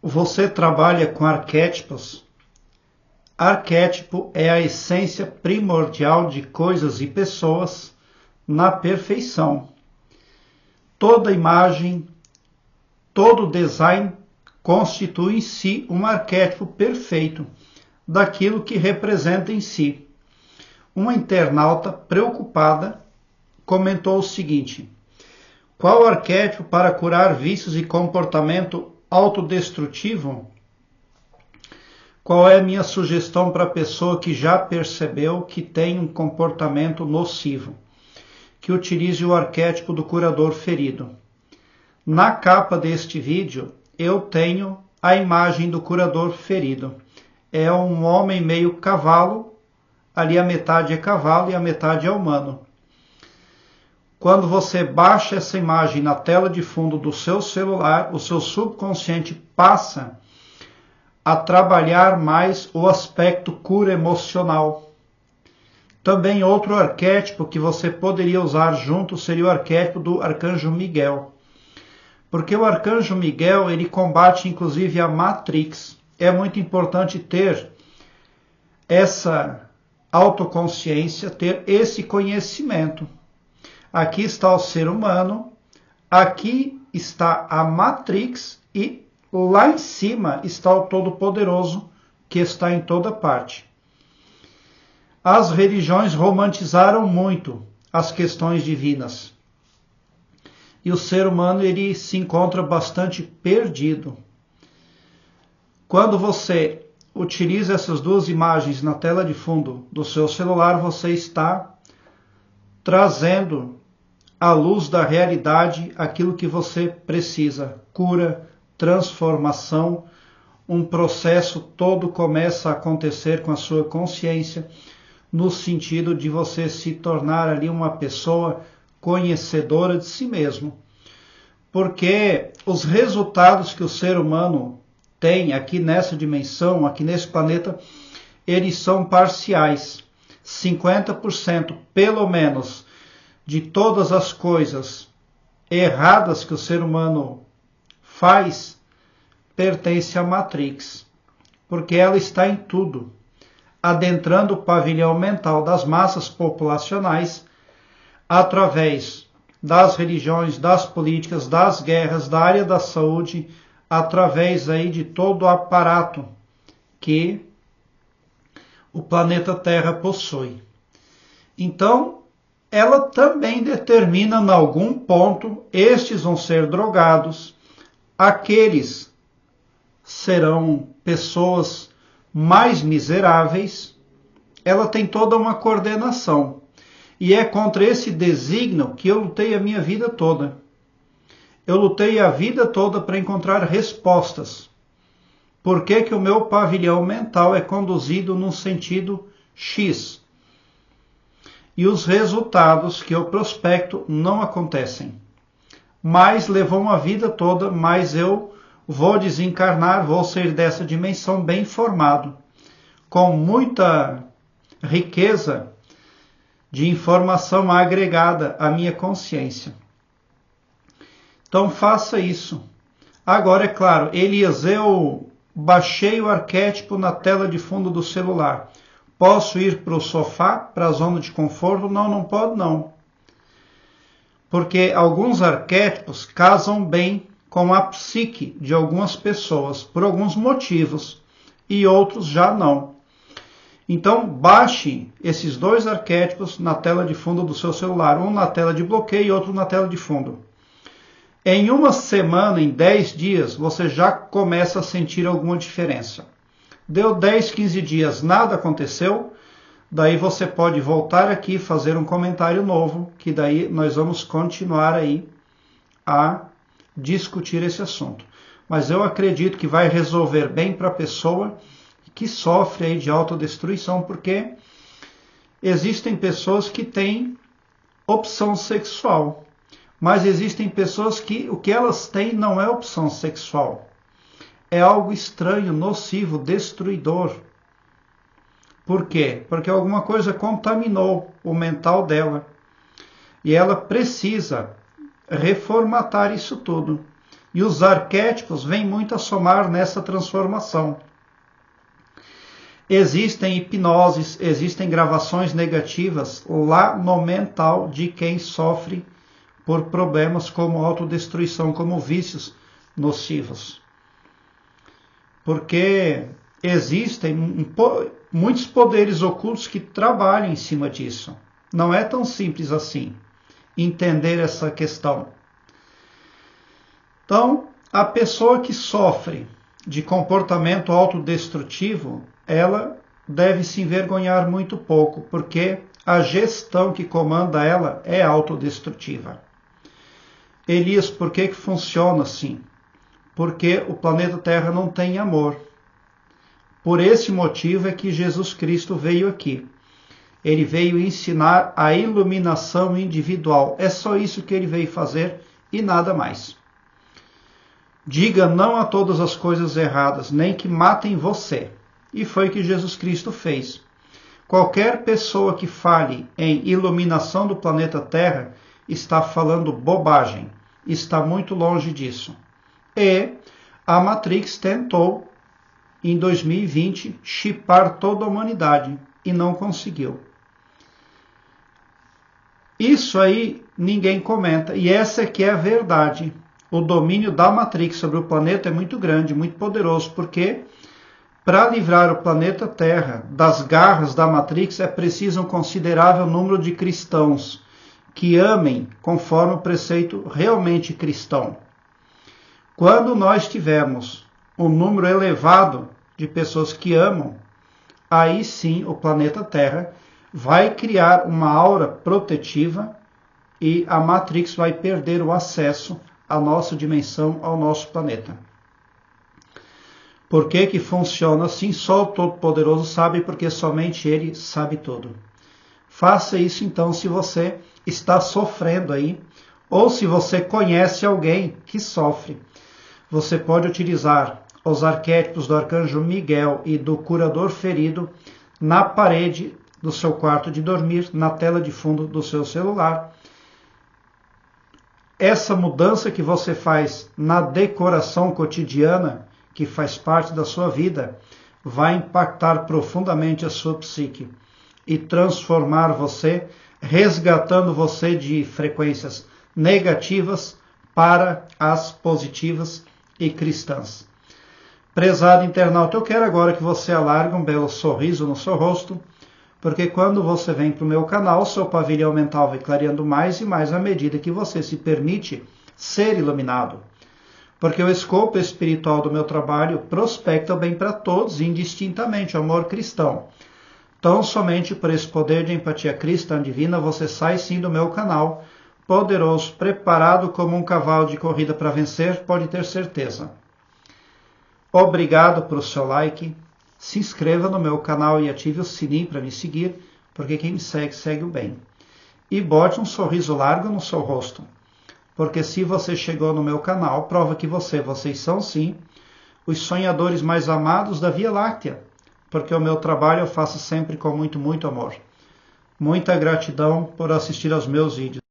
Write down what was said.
Você trabalha com arquétipos? Arquétipo é a essência primordial de coisas e pessoas na perfeição. Toda imagem, todo design constitui em si um arquétipo perfeito daquilo que representa em si. Uma internauta preocupada comentou o seguinte: qual arquétipo para curar vícios e comportamento autodestrutivo? Qual é a minha sugestão para a pessoa que já percebeu que tem um comportamento nocivo? Que utilize o arquétipo do curador ferido. Na capa deste vídeo, eu tenho a imagem do curador ferido. É um homem meio cavalo, ali a metade é cavalo e a metade é humano. Quando você baixa essa imagem na tela de fundo do seu celular, o seu subconsciente passa a trabalhar mais o aspecto cura emocional. Também outro arquétipo que você poderia usar junto seria o arquétipo do Arcanjo Miguel. Porque o Arcanjo Miguel, ele combate inclusive a Matrix. É muito importante ter essa autoconsciência, ter esse conhecimento. Aqui está o ser humano, aqui está a Matrix e lá em cima está o Todo-Poderoso, que está em toda parte. As religiões romantizaram muito as questões divinas. E o ser humano ele se encontra bastante perdido. Quando você utiliza essas duas imagens na tela de fundo do seu celular, você está trazendo à luz da realidade aquilo que você precisa: cura, transformação. Um processo todo começa a acontecer com a sua consciência, no sentido de você se tornar ali uma pessoa conhecedora de si mesmo. Porque os resultados que o ser humano tem aqui nessa dimensão, aqui nesse planeta, eles são parciais. 50% pelo menos de todas as coisas erradas que o ser humano faz pertence à Matrix, porque ela está em tudo, adentrando o pavilhão mental das massas populacionais através das religiões, das políticas, das guerras, da área da saúde, através aí de todo o aparato que o planeta Terra possui. Então, ela também determina em algum ponto, estes vão ser drogados, aqueles serão pessoas mais miseráveis. Ela tem toda uma coordenação. E é contra esse desígnio que eu lutei a minha vida toda. Eu lutei a vida toda para encontrar respostas. Por que que o meu pavilhão mental é conduzido num sentido X? E os resultados que eu prospecto não acontecem. Mas levou uma vida toda, mas eu vou desencarnar, vou sair dessa dimensão bem formado, com muita riqueza de informação agregada à minha consciência. Então faça isso. Agora, é claro, Elias, eu baixei o arquétipo na tela de fundo do celular. Posso ir para o sofá, para a zona de conforto? Não, não pode não. Porque alguns arquétipos casam bem com a psique de algumas pessoas, por alguns motivos, e outros já não. Então, baixe esses dois arquétipos na tela de fundo do seu celular, um na tela de bloqueio e outro na tela de fundo. Em uma semana, em 10 dias, você já começa a sentir alguma diferença. Deu 10, 15 dias, nada aconteceu, daí você pode voltar aqui e fazer um comentário novo, que daí nós vamos continuar aí a discutir esse assunto. Mas eu acredito que vai resolver bem para a pessoa que sofre aí de autodestruição, porque existem pessoas que têm opção sexual, mas existem pessoas que o que elas têm não é opção sexual. É algo estranho, nocivo, destruidor. Por quê? Porque alguma coisa contaminou o mental dela. E ela precisa reformatar isso tudo. E os arquétipos vêm muito a somar nessa transformação. Existem hipnoses, existem gravações negativas lá no mental de quem sofre por problemas como autodestruição, como vícios nocivos. Porque existem muitos poderes ocultos que trabalham em cima disso. Não é tão simples assim entender essa questão. Então, a pessoa que sofre de comportamento autodestrutivo, ela deve se envergonhar muito pouco, porque a gestão que comanda ela é autodestrutiva. Elias, por que funciona assim? Porque o planeta Terra não tem amor. Por esse motivo é que Jesus Cristo veio aqui. Ele veio ensinar a iluminação individual. É só isso que ele veio fazer e nada mais. Diga não a todas as coisas erradas, nem que matem você. E foi o que Jesus Cristo fez. Qualquer pessoa que fale em iluminação do planeta Terra está falando bobagem. Está muito longe disso. E a Matrix tentou, em 2020, chipar toda a humanidade e não conseguiu. Isso aí ninguém comenta. E essa é que é a verdade. O domínio da Matrix sobre o planeta é muito grande, muito poderoso, porque para livrar o planeta Terra das garras da Matrix é preciso um considerável número de cristãos que amem conforme o preceito realmente cristão. Quando nós tivermos um número elevado de pessoas que amam, aí sim o planeta Terra vai criar uma aura protetiva e a Matrix vai perder o acesso à nossa dimensão, ao nosso planeta. Por que funciona assim? Só o Todo-Poderoso sabe, porque somente Ele sabe tudo. Faça isso então se você está sofrendo aí, ou se você conhece alguém que sofre. Você pode utilizar os arquétipos do Arcanjo Miguel e do Curador Ferido na parede do seu quarto de dormir, na tela de fundo do seu celular. Essa mudança que você faz na decoração cotidiana, que faz parte da sua vida, vai impactar profundamente a sua psique e transformar você, resgatando você de frequências negativas para as positivas e cristãs. Prezado internauta, eu quero agora que você alargue um belo sorriso no seu rosto, porque quando você vem para o meu canal, seu pavilhão mental vai clareando mais e mais à medida que você se permite ser iluminado. Porque o escopo espiritual do meu trabalho prospecta o bem para todos, indistintamente, o amor cristão. Tão somente por esse poder de empatia cristã divina, você sai sim do meu canal, poderoso, preparado como um cavalo de corrida para vencer, pode ter certeza. Obrigado pelo seu like, se inscreva no meu canal e ative o sininho para me seguir, porque quem me segue, segue o bem. E bote um sorriso largo no seu rosto, porque se você chegou no meu canal, prova que vocês são sim os sonhadores mais amados da Via Láctea, porque o meu trabalho eu faço sempre com muito, muito amor. Muita gratidão por assistir aos meus vídeos.